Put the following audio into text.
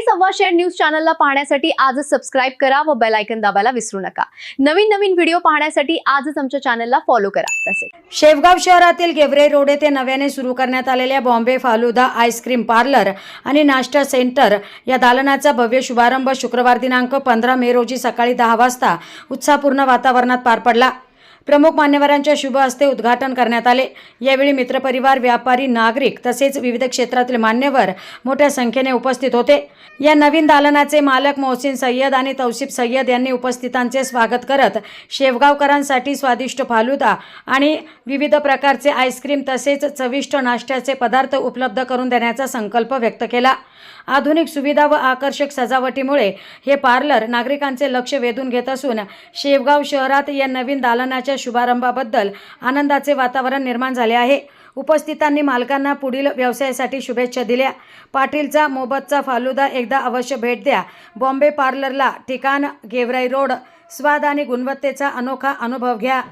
सव्वाशेर news चॅनलला पाहण्यासाठी आजच सबस्क्राइब करा व बेल आयकॉन दाबायला विसरू नका। नवीन व्हिडिओ पाहण्यासाठी आजच आमच्या चॅनलला फॉलो करा। तसेच शेवगाव शहरातील गेवराई रोड येथे नव्याने सुरू करण्यात आलेल्या बॉम्बे फालुदा आईस्क्रीम पार्लर आणि नाश्ता सेंटर या दालनाचा भव्य शुभारंभ शुक्रवार दिनांक 15 मे रोजी सकाळी 10 वाजता उत्साहपूर्ण वातावरणात पार पडला। प्रमुख मान्यवरांच्या शुभ हस्ते उद्घाटन करण्यात आले। यावेळी मित्रपरिवार, व्यापारी, नागरिक तसेच विविध क्षेत्रातील मान्यवर मोठ्या संख्येने उपस्थित होते। या नवीन दालनाचे मालक मोहसिन सय्यद आणि तौसिफ सय्यद यांनी उपस्थितांचे स्वागत करत शेवगावकरांसाठी स्वादिष्ट फालुदा आणि विविध प्रकारचे आईस्क्रीम तसेच चविष्ट नाश्त्याचे पदार्थ उपलब्ध करून देण्याचा संकल्प व्यक्त केला। आधुनिक सुविधा व आकर्षक सजावटीमुळे हे पार्लर नागरिकांचे लक्ष वेधून घेत असून शेवगाव शहरात या नवीन दालनाच्या शुभारंभाबद्दल आनंदाचे वातावरण निर्माण झाले आहे। उपस्थितांनी मालकांना पुढील व्यवसायासाठी शुभेच्छा दिल्या। पाटीलचा मोबतचा फालुदा एकदा अवश्य भेट द्या। बॉम्बे पार्लरला ठिकाण गेवराई रोड। स्वाद आणि गुणवत्तेचा अनोखा अनुभव घ्या।